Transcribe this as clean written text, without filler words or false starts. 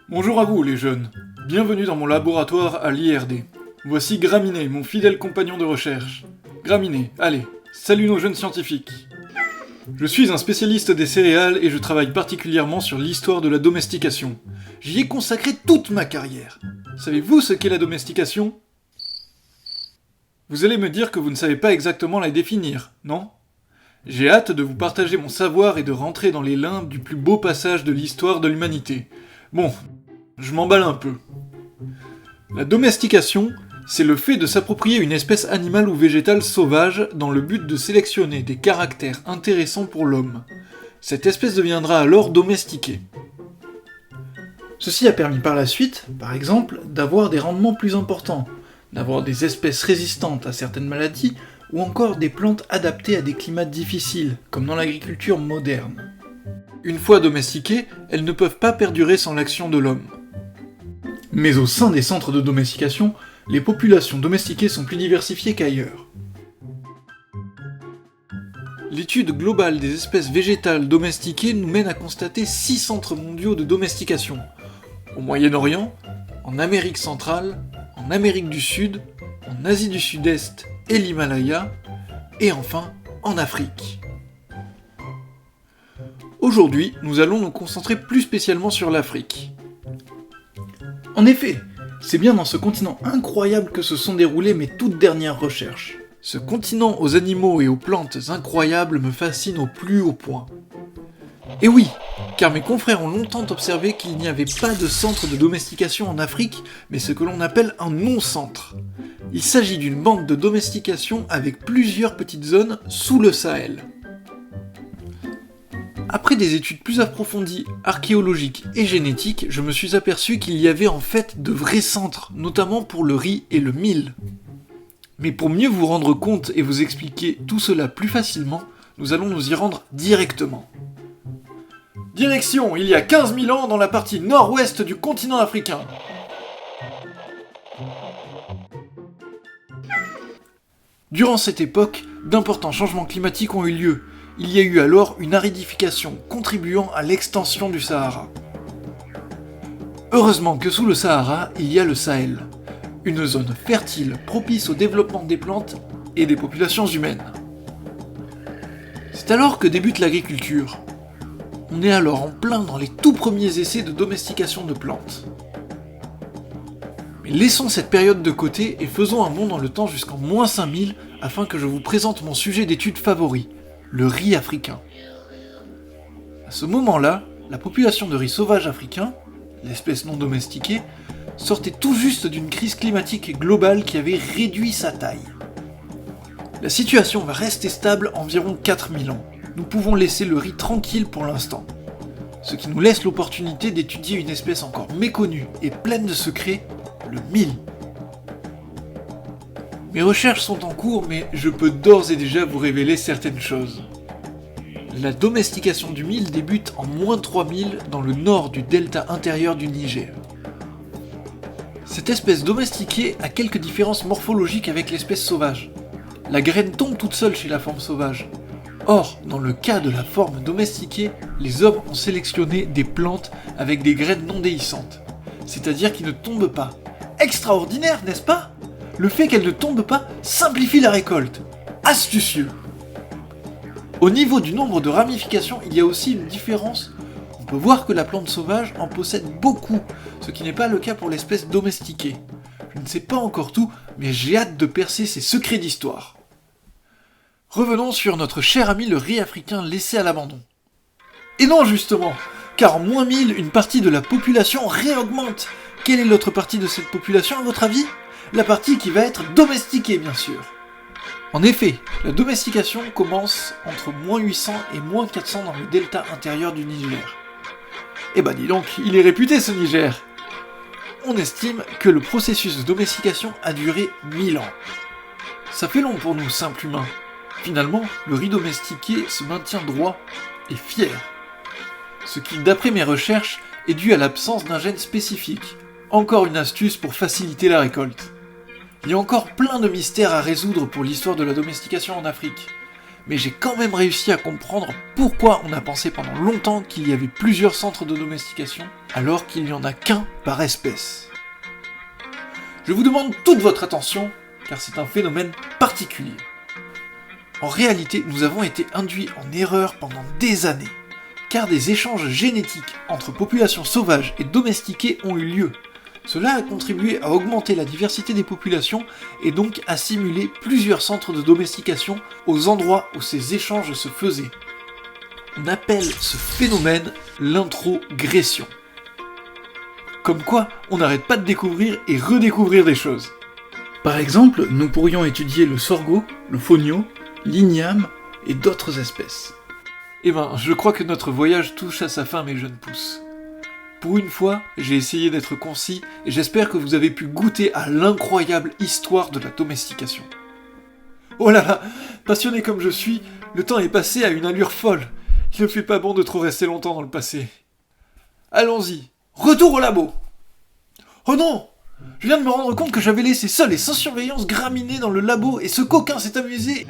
Bonjour à vous les jeunes, bienvenue dans mon laboratoire à l'IRD. Voici Graminet, mon fidèle compagnon de recherche. Graminet, allez, salut nos jeunes scientifiques. Je suis un spécialiste des céréales et je travaille particulièrement sur l'histoire de la domestication. J'y ai consacré toute ma carrière. Savez-vous ce qu'est la domestication ? Vous allez me dire que vous ne savez pas exactement la définir, non ? J'ai hâte de vous partager mon savoir et de rentrer dans les limbes du plus beau passage de l'histoire de l'humanité. Bon, je m'emballe un peu. La domestication, c'est le fait de s'approprier une espèce animale ou végétale sauvage dans le but de sélectionner des caractères intéressants pour l'homme. Cette espèce deviendra alors domestiquée. Ceci a permis par la suite, par exemple, d'avoir des rendements plus importants, d'avoir des espèces résistantes à certaines maladies, ou encore des plantes adaptées à des climats difficiles, comme dans l'agriculture moderne. Une fois domestiquées, elles ne peuvent pas perdurer sans l'action de l'homme. Mais au sein des centres de domestication, les populations domestiquées sont plus diversifiées qu'ailleurs. L'étude globale des espèces végétales domestiquées nous mène à constater 6 centres mondiaux de domestication. Au Moyen-Orient, en Amérique centrale, en Amérique du Sud, en Asie du Sud-Est et l'Himalaya, et enfin en Afrique. Aujourd'hui, nous allons nous concentrer plus spécialement sur l'Afrique. En effet, c'est bien dans ce continent incroyable que se sont déroulées mes toutes dernières recherches. Ce continent aux animaux et aux plantes incroyables me fascine au plus haut point. Et oui, car mes confrères ont longtemps observé qu'il n'y avait pas de centre de domestication en Afrique, mais ce que l'on appelle un non-centre. Il s'agit d'une bande de domestication avec plusieurs petites zones sous le Sahel. Après des études plus approfondies, archéologiques et génétiques, je me suis aperçu qu'il y avait en fait de vrais centres, notamment pour le riz et le mil. Mais pour mieux vous rendre compte et vous expliquer tout cela plus facilement, nous allons nous y rendre directement. Direction, il y a 15 000 ans dans la partie nord-ouest du continent africain. Durant cette époque, d'importants changements climatiques ont eu lieu. Il y a eu alors une aridification contribuant à l'extension du Sahara. Heureusement que sous le Sahara, il y a le Sahel, une zone fertile propice au développement des plantes et des populations humaines. C'est alors que débute l'agriculture. On est alors en plein dans les tout premiers essais de domestication de plantes. Mais laissons cette période de côté et faisons un bond dans le temps jusqu'en -5000 afin que je vous présente mon sujet d'étude favori, le riz africain. À ce moment-là, la population de riz sauvage africain, l'espèce non domestiquée, sortait tout juste d'une crise climatique globale qui avait réduit sa taille. La situation va rester stable environ 4000 ans. Nous pouvons laisser le riz tranquille pour l'instant. Ce qui nous laisse l'opportunité d'étudier une espèce encore méconnue et pleine de secrets, le mil. Mes recherches sont en cours, mais je peux d'ores et déjà vous révéler certaines choses. La domestication du mil débute en -3000 dans le nord du delta intérieur du Niger. Cette espèce domestiquée a quelques différences morphologiques avec l'espèce sauvage. La graine tombe toute seule chez la forme sauvage. Or, dans le cas de la forme domestiquée, les hommes ont sélectionné des plantes avec des graines non déhiscentes, c'est-à-dire qui ne tombent pas. Extraordinaire, n'est-ce pas ? Le fait qu'elles ne tombent pas simplifie la récolte. Astucieux. Au niveau du nombre de ramifications, il y a aussi une différence. On peut voir que la plante sauvage en possède beaucoup, ce qui n'est pas le cas pour l'espèce domestiquée. Je ne sais pas encore tout, mais j'ai hâte de percer ces secrets d'histoire. Revenons sur notre cher ami le riz africain laissé à l'abandon. Et non justement, car en -1000, une partie de la population réaugmente. Quelle est l'autre partie de cette population à votre avis ? La partie qui va être domestiquée bien sûr. En effet, la domestication commence entre -800 et -400 dans le delta intérieur du Niger. Eh ben dis donc, il est réputé ce Niger. On estime que le processus de domestication a duré 1000 ans. Ça fait long pour nous, simples humains. Finalement, le riz domestiqué se maintient droit et fier. Ce qui, d'après mes recherches, est dû à l'absence d'un gène spécifique. Encore une astuce pour faciliter la récolte. Il y a encore plein de mystères à résoudre pour l'histoire de la domestication en Afrique. mais j'ai quand même réussi à comprendre pourquoi on a pensé pendant longtemps qu'il y avait plusieurs centres de domestication, alors qu'il n'y en a qu'un par espèce. Je vous demande toute votre attention, car c'est un phénomène particulier. En réalité, nous avons été induits en erreur pendant des années, car des échanges génétiques entre populations sauvages et domestiquées ont eu lieu. Cela a contribué à augmenter la diversité des populations et donc à simuler plusieurs centres de domestication aux endroits où ces échanges se faisaient. On appelle ce phénomène l'introgression. Comme quoi, on n'arrête pas de découvrir et redécouvrir des choses. Par exemple, nous pourrions étudier le sorgho, le fonio, l'igname et d'autres espèces. Eh ben, je crois que notre voyage touche à sa fin, mes jeunes pousses. Pour une fois, j'ai essayé d'être concis et j'espère que vous avez pu goûter à l'incroyable histoire de la domestication. Oh là là, passionné comme je suis, le temps est passé à une allure folle. Il ne fait pas bon de trop rester longtemps dans le passé. Allons-y, retour au labo. Oh non! Je viens de me rendre compte que j'avais laissé seul et sans surveillance Graminé dans le labo et ce coquin s'est amusé...